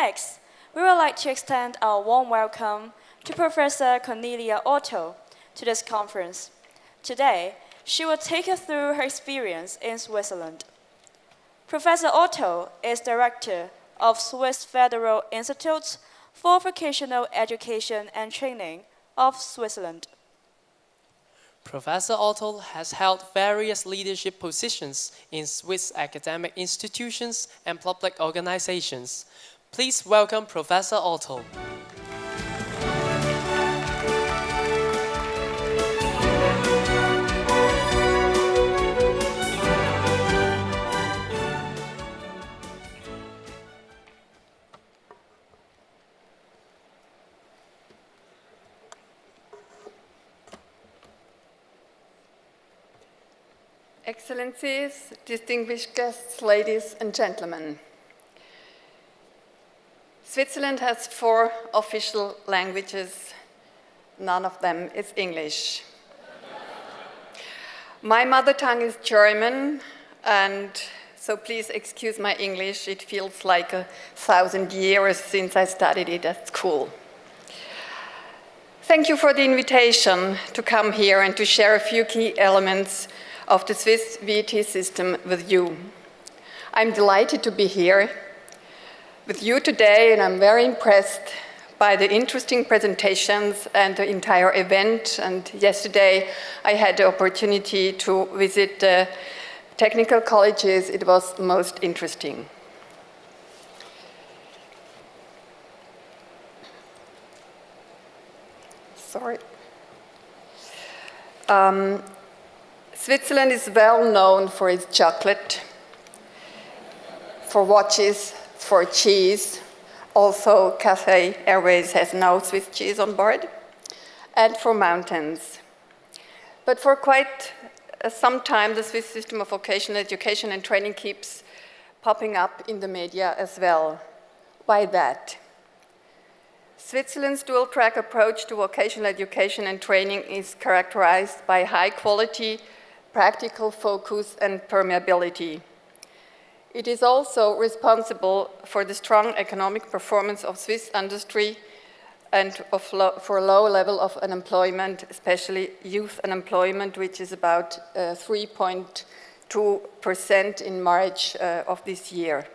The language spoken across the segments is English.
Next, we would like to extend our warm welcome to Professor Cornelia Otto to this conference. Today, she will take us through her experience in Switzerland. Professor Otto is Director of Swiss Federal Institute for Vocational Education and Training of Switzerland. Professor Otto has held various leadership positions in Swiss academic institutions and public organizations. Please welcome Professor Otto. Excellencies, distinguished guests, ladies and gentlemen. Switzerland has 4 official languages. None of them is English. My mother tongue is German, and so please excuse my English. It feels like 1,000 years since I studied it at school. Thank you for the invitation to come here and to share a few key elements of the Swiss VT system with you. I'm delighted to be here with you today, and I'm very impressed by the interesting presentations and the entire event. And yesterday I had the opportunity to visit the technical colleges. It was most interesting. Sorry. Switzerland is well known for its chocolate, for watches, for cheese. Also, Cathay Airways has no Swiss cheese on board, and for mountains. But for quite some time, the Swiss system of vocational education and training keeps popping up in the media as well. Why that? Switzerland's dual-track approach to vocational education and training is characterized by high quality, practical focus, and permeability. It is also responsible for the strong economic performance of Swiss industry and for a low level of unemployment, especially youth unemployment, which is about 3.2% in March of this year.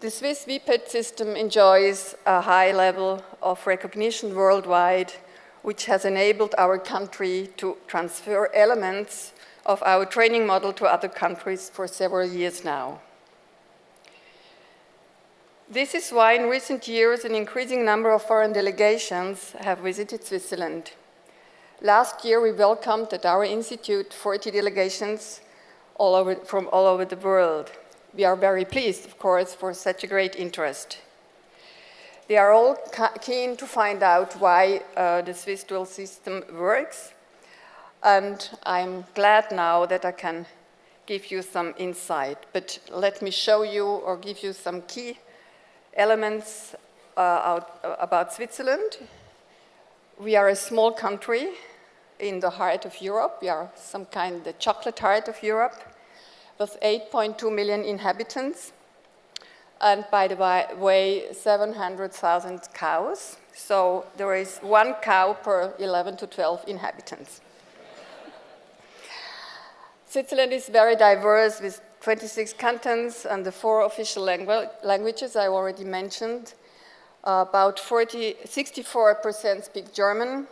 The Swiss VPET system enjoys a high level of recognition worldwide, which has enabled our country to transfer elements of our training model to other countries for several years now. This is why in recent years an increasing number of foreign delegations have visited Switzerland. Last year we welcomed at our institute 40 delegations from all over the world. We are very pleased, of course, for such a great interest. They are all keen to find out why the Swiss dual system works, and I'm glad now that I can give you some insight. But let me show you or give you some key elements about Switzerland. We are a small country in the heart of Europe. We are some kind of the chocolate heart of Europe, with 8.2 million inhabitants. And by the way, 700,000 cows. So there is 1 cow per 11 to 12 inhabitants. Switzerland is very diverse with 26 cantons and the 4 official languages I already mentioned. About 64% speak German,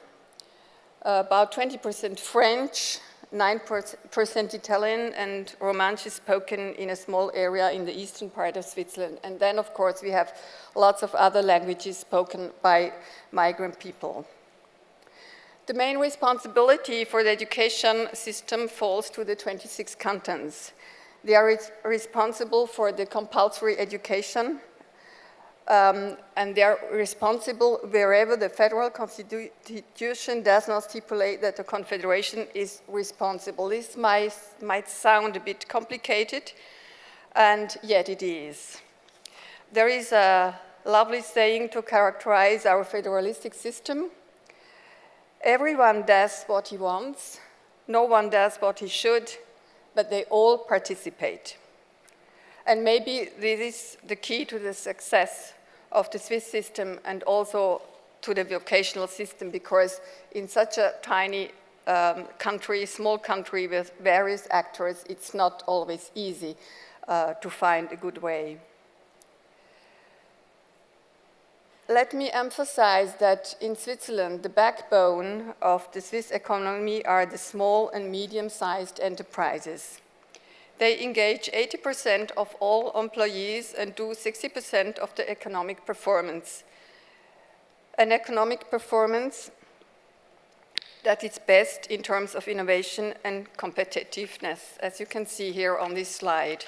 about 20% French, 9% Italian, and Romansh is spoken in a small area in the eastern part of Switzerland. And then, of course, we have lots of other languages spoken by migrant people. The main responsibility for the education system falls to the 26 cantons. They are responsible for the compulsory education, and they are responsible wherever the federal constitution does not stipulate that the confederation is responsible. This might sound a bit complicated, and yet it is. There is a lovely saying to characterize our federalistic system. Everyone does what he wants, no one does what he should, but they all participate. And maybe this is the key to the success of the Swiss system and also to the vocational system, because in such a tiny country, small country with various actors, it's not always easy to find a good way. Let me emphasize that in Switzerland, the backbone of the Swiss economy are the small and medium-sized enterprises. They engage 80% of all employees and do 60% of the economic performance. An economic performance that is best in terms of innovation and competitiveness, as you can see here on this slide.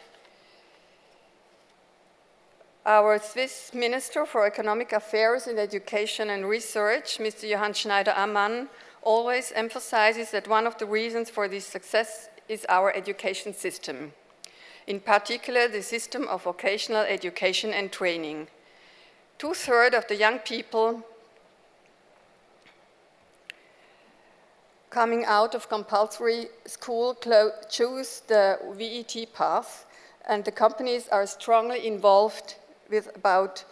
Our Swiss Minister for Economic Affairs and Education and Research, Mr. Johann Schneider-Ammann, always emphasizes that one of the reasons for this success is our education system, in particular the system of vocational education and training. 2/3 of the young people coming out of compulsory school choose the VET path, and the companies are strongly involved with about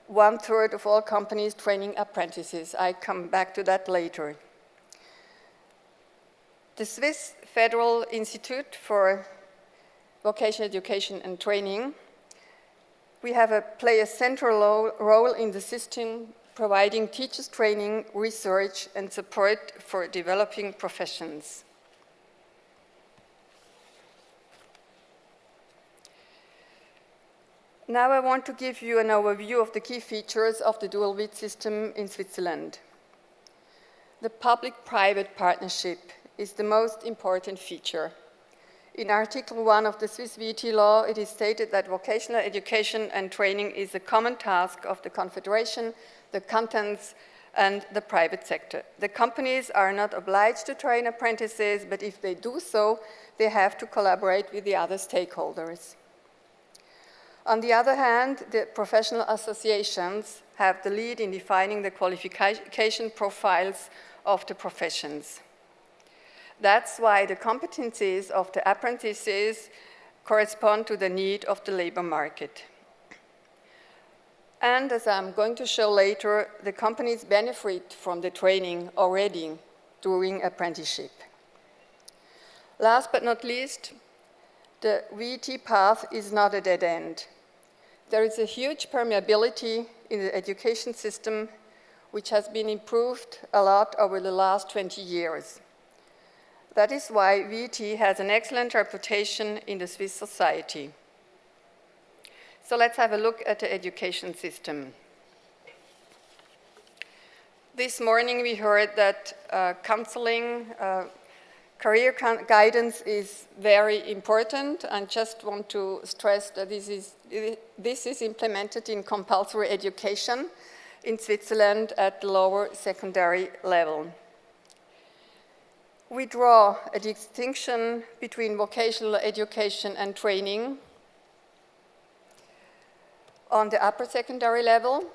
1/3 of all companies training apprentices. I come back to that later. The Swiss Federal Institute for Vocational Education and Training, we play a central role in the system, providing teachers training, research, and support for developing professions. Now I want to give you an overview of the key features of the dual VET system in Switzerland. The public-private partnership is the most important feature. In Article 1 of the Swiss VET law, it is stated that vocational education and training is a common task of the Confederation, the cantons, and the private sector. The companies are not obliged to train apprentices, but if they do so, they have to collaborate with the other stakeholders. On the other hand, the professional associations have the lead in defining the qualification profiles of the professions. That's why the competencies of the apprentices correspond to the need of the labor market. And as I'm going to show later, the companies benefit from the training already during apprenticeship. Last but not least, the VET path is not a dead end. There is a huge permeability in the education system, which has been improved a lot over the last 20 years. That is why VET has an excellent reputation in the Swiss society. So let's have a look at the education system. This morning we heard that counseling, career guidance is very important, and just want to stress that this is implemented in compulsory education in Switzerland at the lower secondary level. We draw a distinction between vocational education and training on the upper secondary level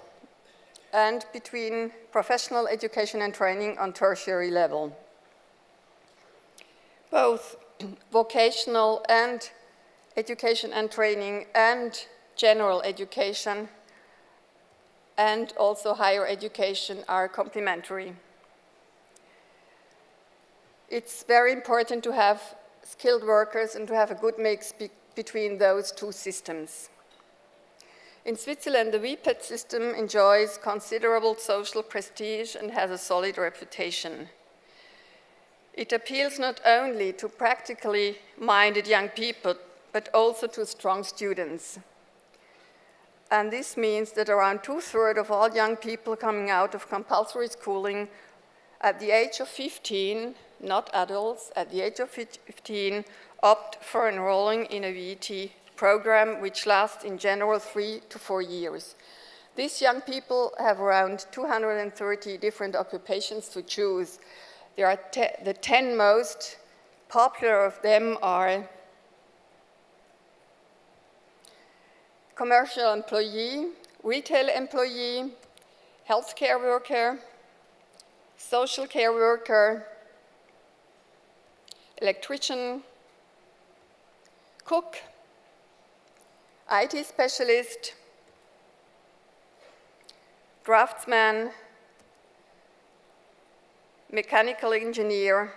and between professional education and training on tertiary level. Both vocational and education and training and general education and also higher education are complementary. It's very important to have skilled workers and to have a good mix between those two systems. In Switzerland, the VPET system enjoys considerable social prestige and has a solid reputation. It appeals not only to practically minded young people, but also to strong students. And this means that around 2/3 of all young people coming out of compulsory schooling at the age of 15, not adults, at the age of 15, opt for enrolling in a VET program which lasts in general 3 to 4 years. These young people have around 230 different occupations to choose. There are the 10 most popular of them are commercial employee, retail employee, healthcare worker, social care worker, electrician, cook, IT specialist, draftsman, mechanical engineer,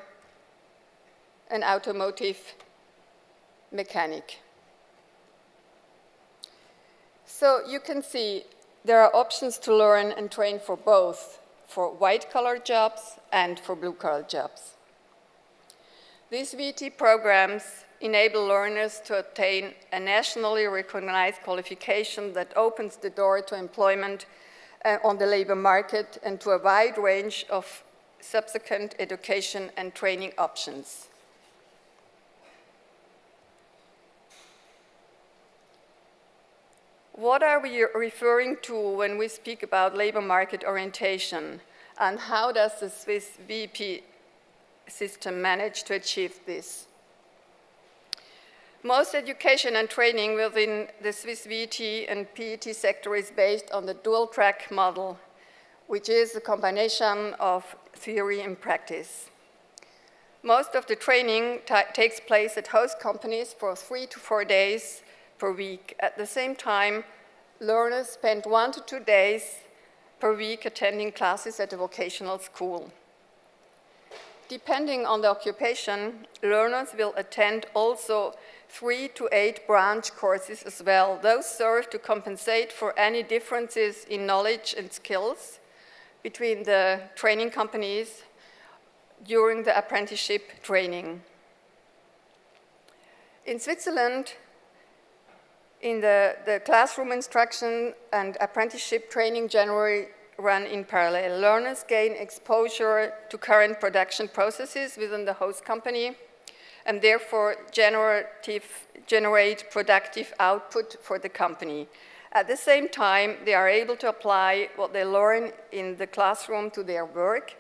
and automotive mechanic. So you can see there are options to learn and train for both, for white-collar jobs and for blue-collar jobs. These VT programs enable learners to obtain a nationally recognized qualification that opens the door to employment on the labor market and to a wide range of subsequent education and training options. What are we referring to when we speak about labor market orientation, and how does the Swiss VP system manage to achieve this? Most education and training within the Swiss VT and PET sector is based on the dual-track model, which is a combination of theory and practice. Most of the training takes place at host companies for 3 to 4 days per week. At the same time, learners spend 1 to 2 days per week attending classes at a vocational school. Depending on the occupation, learners will attend also 3 to 8 branch courses as well. Those serve to compensate for any differences in knowledge and skills between the training companies during the apprenticeship training. In Switzerland, in the classroom instruction and apprenticeship training generally run in parallel. Learners gain exposure to current production processes within the host company and therefore generate productive output for the company. At the same time, they are able to apply what they learn in the classroom to their work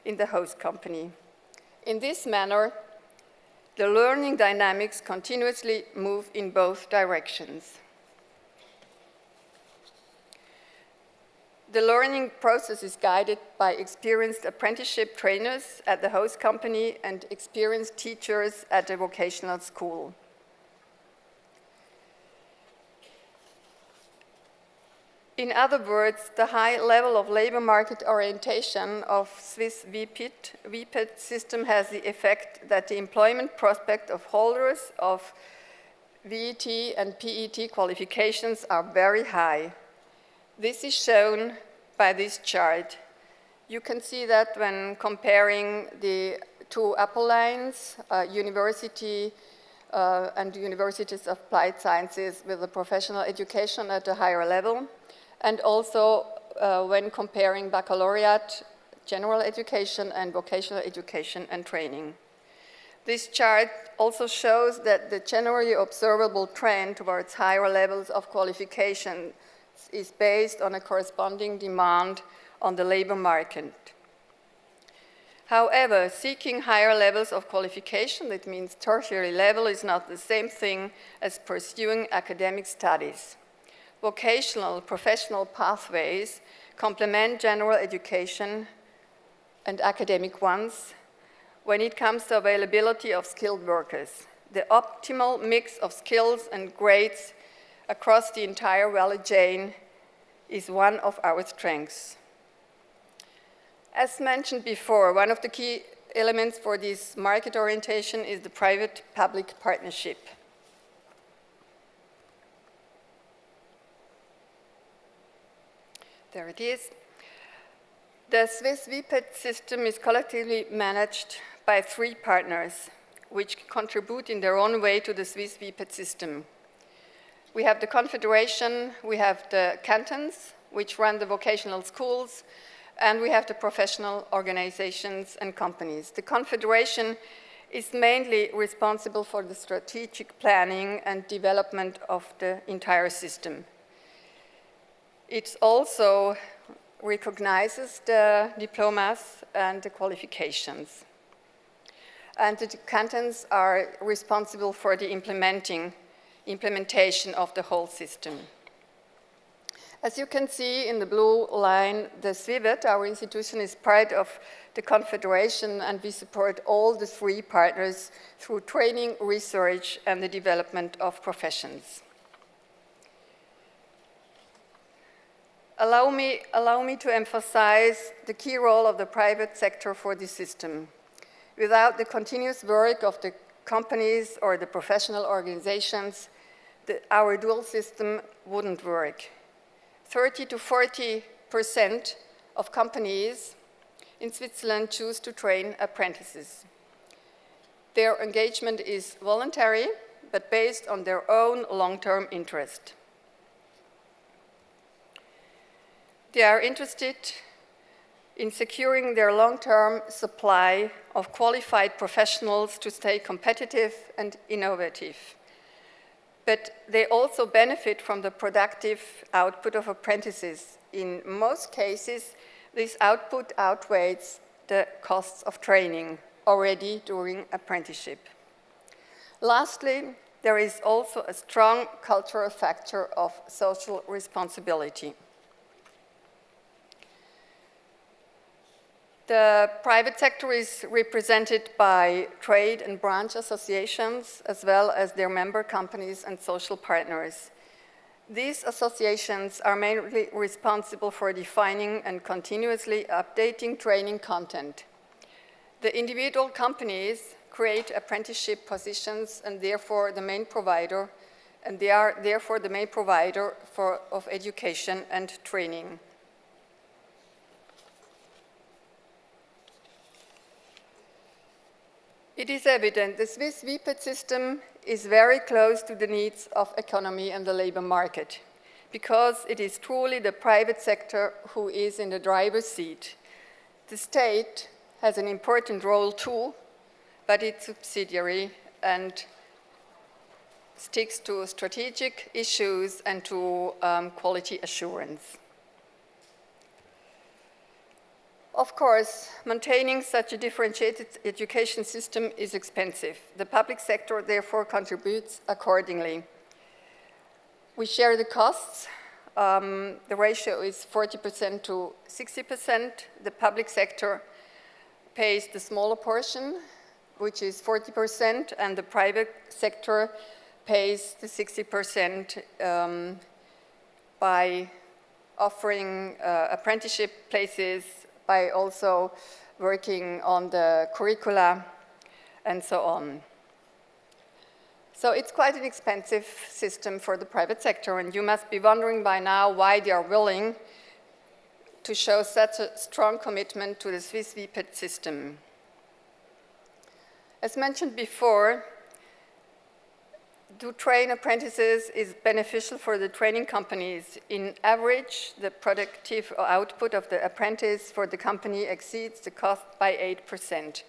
in the host company. In this manner, the learning dynamics continuously move in both directions. The learning process is guided by experienced apprenticeship trainers at the host company and experienced teachers at the vocational school. In other words, the high level of labor market orientation of Swiss VPET system has the effect that the employment prospect of holders of VET and PET qualifications are very high. This is shown by this chart. You can see that when comparing the two upper lines, university and universities of applied sciences with the professional education at a higher level, and also when comparing baccalaureate, general education, and vocational education and training. This chart also shows that the generally observable trend towards higher levels of qualification is based on a corresponding demand on the labor market. However, seeking higher levels of qualification, that means tertiary level, is not the same thing as pursuing academic studies. Vocational, professional pathways complement general education and academic ones when it comes to availability of skilled workers. The optimal mix of skills and grades across the entire value chain is one of our strengths. As mentioned before, one of the key elements for this market orientation is the private-public partnership. There it is. The Swiss VPET system is collectively managed by 3 partners, which contribute in their own way to the Swiss VPET system. We have the Confederation, we have the cantons, which run the vocational schools, and we have the professional organizations and companies. The Confederation is mainly responsible for the strategic planning and development of the entire system. It also recognizes the diplomas and the qualifications. And the cantons are responsible for the implementation of the whole system. As you can see in the blue line, the SVIVET, our institution, is part of the Confederation, and we support all the 3 partners through training, research, and the development of professions. Allow me to emphasize the key role of the private sector for this system. Without the continuous work of the companies or the professional organizations, our dual system wouldn't work. 30 to 40% of companies in Switzerland choose to train apprentices. Their engagement is voluntary, but based on their own long-term interest. They are interested in securing their long-term supply of qualified professionals to stay competitive and innovative. But they also benefit from the productive output of apprentices. In most cases, this output outweighs the costs of training already during apprenticeship. Lastly, there is also a strong cultural factor of social responsibility. The private sector is represented by trade and branch associations, as well as their member companies and social partners. These associations are mainly responsible for defining and continuously updating training content. The individual companies create apprenticeship positions and therefore the main provider, and they are therefore the main provider of education and training. It is evident the Swiss VPET system is very close to the needs of economy and the labor market, because it is truly the private sector who is in the driver's seat. The state has an important role too, but it's subsidiary and sticks to strategic issues and to quality assurance. Of course, maintaining such a differentiated education system is expensive. The public sector therefore contributes accordingly. We share the costs. The ratio is 40% to 60%. The public sector pays the smaller portion, which is 40%, and the private sector pays the 60% by offering apprenticeship places, by also working on the curricula and so on. So it's quite an expensive system for the private sector, and you must be wondering by now why they are willing to show such a strong commitment to the Swiss VPET system. As mentioned before, to train apprentices is beneficial for the training companies. In average, the productive output of the apprentice for the company exceeds the cost by 8%.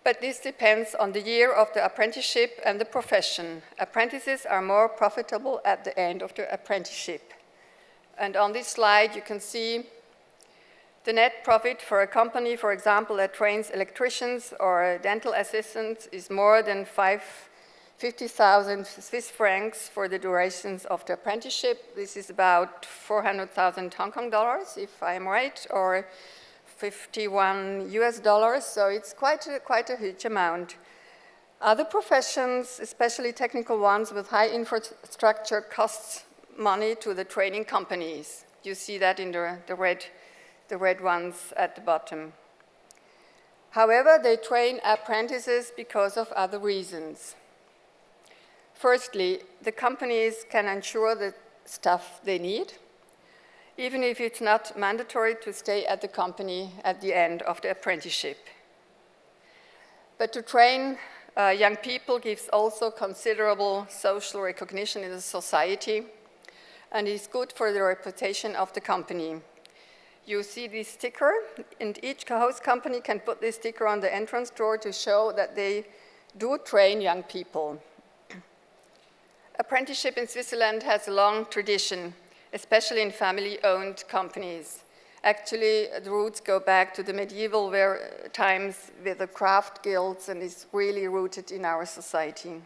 But this depends on the year of the apprenticeship and the profession. Apprentices are more profitable at the end of the apprenticeship. And on this slide, you can see the net profit for a company, for example, that trains electricians or dental assistants is more than 50,000 Swiss francs for the durations of the apprenticeship. This is about 400,000 Hong Kong dollars, if I'm right, or 51 US dollars, so it's quite a huge amount. Other professions, especially technical ones with high infrastructure, costs money to the training companies. You see that in the red ones at the bottom. However, they train apprentices because of other reasons. Firstly, the companies can ensure the staff they need, even if it's not mandatory to stay at the company at the end of the apprenticeship. But to train young people gives also considerable social recognition in the society and is good for the reputation of the company. You see this sticker, and each host company can put this sticker on the entrance door to show that they do train young people. Apprenticeship in Switzerland has a long tradition, especially in family-owned companies. Actually, the roots go back to the medieval times with the craft guilds, and is really rooted in our society.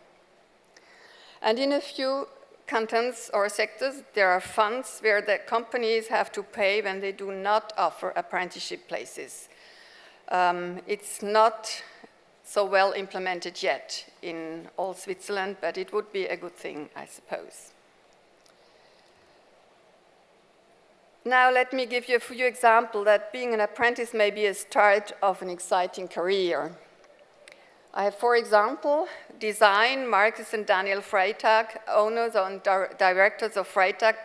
And in a few cantons or sectors, there are funds where the companies have to pay when they do not offer apprenticeship places. It's not so well implemented yet in all Switzerland, but it would be a good thing, I suppose. Now let me give you a few examples that being an apprentice may be a start of an exciting career. I have, for example, Design, Marcus and Daniel Freitag, owners and directors of Freitag,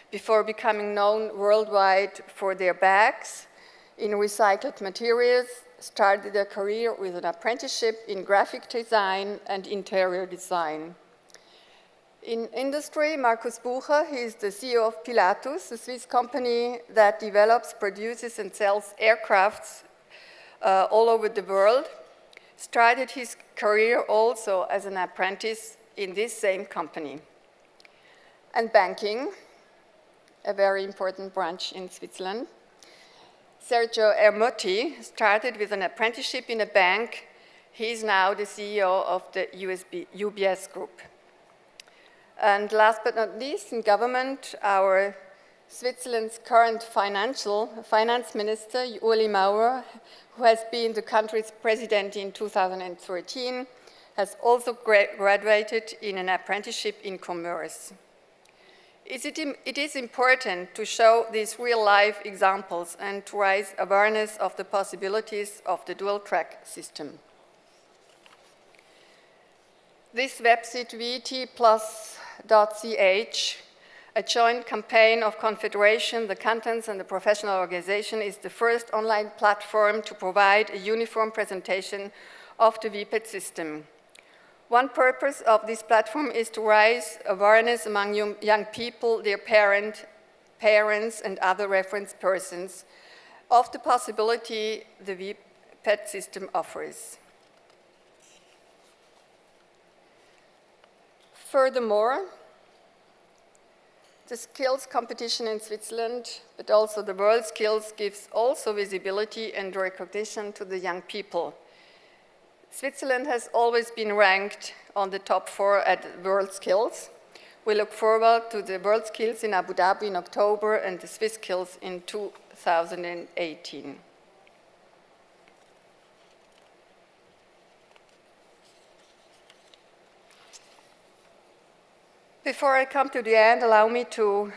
before becoming known worldwide for their bags in recycled materials, started their career with an apprenticeship in graphic design and interior design. In industry, Markus Bucher, he is the CEO of Pilatus, a Swiss company that develops, produces, and sells aircrafts all over the world. Started his career also as an apprentice in this same company. And banking, a very important branch in Switzerland. Sergio Ermotti started with an apprenticeship in a bank. He is now the CEO of the UBS Group. And last but not least, in government, our Switzerland's current finance minister, Uli Maurer, who has been the country's president in 2013, has also graduated in an apprenticeship in commerce. It is important to show these real-life examples and to raise awareness of the possibilities of the dual-track system. This website, vtplus.ch, a joint campaign of Confederation, the cantons, and the professional organization, is the first online platform to provide a uniform presentation of the VPET system. One purpose of this platform is to raise awareness among young people, their parents, and other reference persons of the possibility the VPET system offers. Furthermore, the skills competition in Switzerland, but also the World Skills, gives also visibility and recognition to the young people. Switzerland has always been ranked on the top 4 at World Skills. We look forward to the World Skills in Abu Dhabi in October and the Swiss Skills in 2018. Before I come to the end, allow me to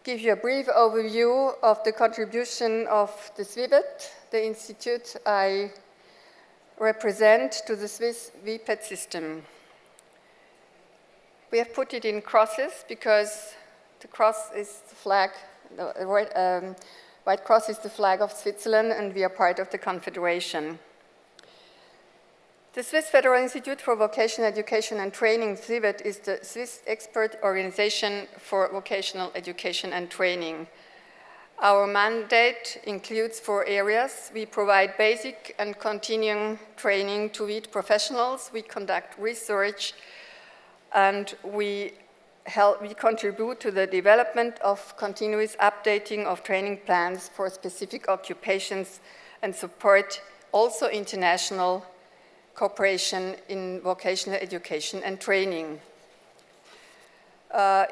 give you a brief overview of the contribution of the SWIVET, the institute I represent, to the Swiss VPET system. We have put it in crosses because the cross is the flag, the white cross is the flag of Switzerland, and we are part of the Confederation. The Swiss Federal Institute for Vocational Education and Training, SWIVET, is the Swiss expert organization for vocational education and training. Our mandate includes 4 areas. We provide basic and continuing training to VET professionals. We conduct research, and we contribute to the development of continuous updating of training plans for specific occupations and support also international cooperation in vocational education and training.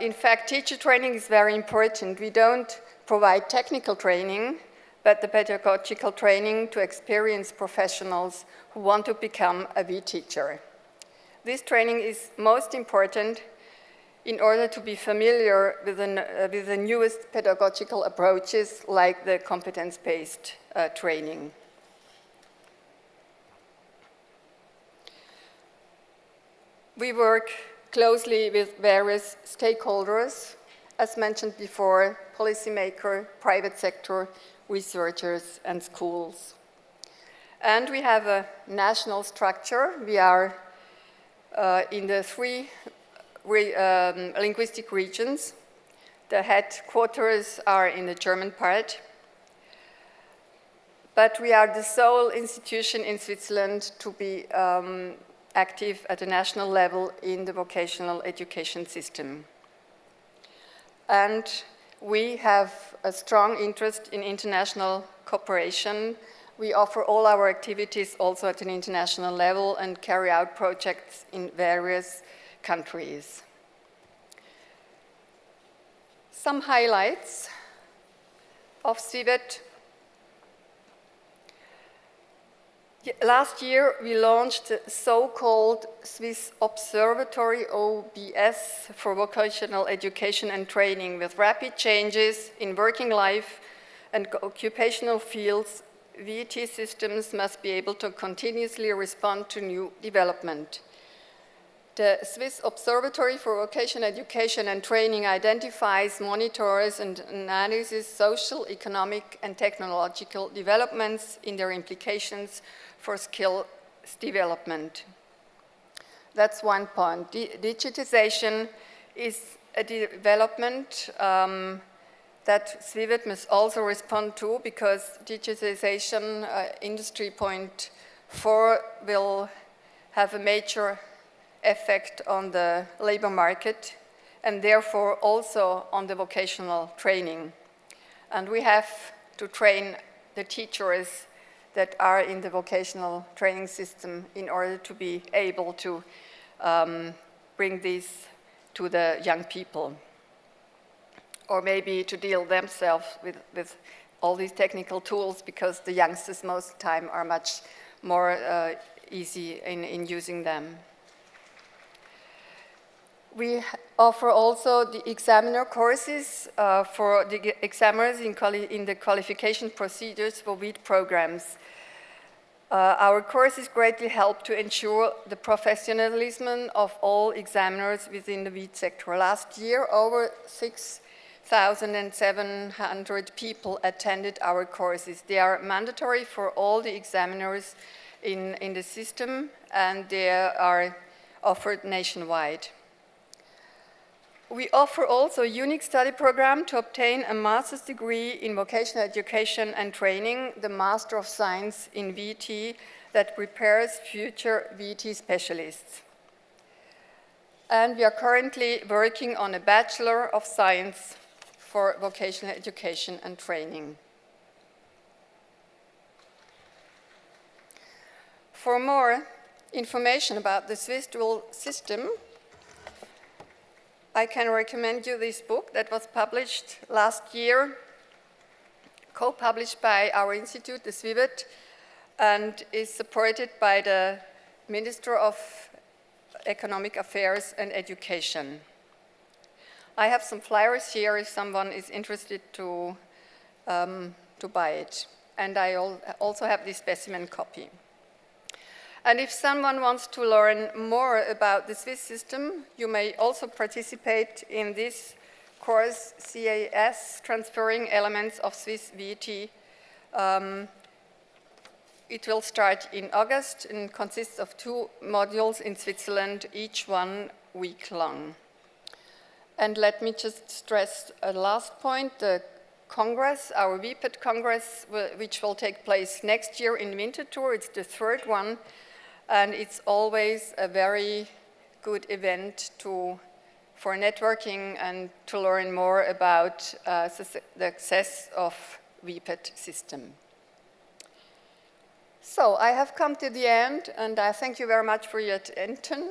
In fact, teacher training is very important. We don't provide technical training, but the pedagogical training to experienced professionals who want to become a VET teacher. This training is most important in order to be familiar with the newest pedagogical approaches like the competence-based training. We work closely with various stakeholders, as mentioned before, policymakers, private sector, researchers, and schools. And we have a national structure. We are in the 3 linguistic regions. The headquarters are in the German part. But we are the sole institution in Switzerland to be active at a national level in the vocational education system. And we have a strong interest in international cooperation. We offer all our activities also at an international level and carry out projects in various countries. Some highlights of SWIVET. Last year, we launched the so-called Swiss Observatory OBS for vocational education and training. With rapid changes in working life and occupational fields, VT systems must be able to continuously respond to new development. The Swiss Observatory for Vocational Education and Training identifies, monitors, and analyzes social, economic, and technological developments in their implications for skills development. That's one point. Digitization is a development that SWIVET must also respond to, because digitization, Industry 4.0, will have a major effect on the labor market and therefore also on the vocational training. And we have to train the teachers that are in the vocational training system in order to be able to bring this to the young people, or maybe to deal themselves with all these technical tools, because the youngsters most of the time are much more easy in using them. We offer also the examiner courses for the examiners in the qualification procedures for VET programs. Our courses greatly help to ensure the professionalism of all examiners within the VET sector. Last year, over 6,700 people attended our courses. They are mandatory for all the examiners in the system, and they are offered nationwide. We offer also a unique study program to obtain a master's degree in vocational education and training, the Master of Science in VT, that prepares future VT specialists. And we are currently working on a Bachelor of Science for vocational education and training. For more information about the Swiss dual system, I can recommend you this book that was published last year, co-published by our institute, the SWIVET, and is supported by the Minister of Economic Affairs and Education. I have some flyers here if someone is interested to buy it. And I also have this specimen copy. And if someone wants to learn more about the Swiss system, you may also participate in this course, CAS, Transferring Elements of Swiss VT. It will start in August and consists of 2 modules in Switzerland, each 1 week long. And let me just stress a last point, the Congress, our VPET Congress, which will take place next year in Winterthur. It's the 3rd one. And it's always a very good event for networking and to learn more about the success of VPET system. So I have come to the end, and I thank you very much for your attention.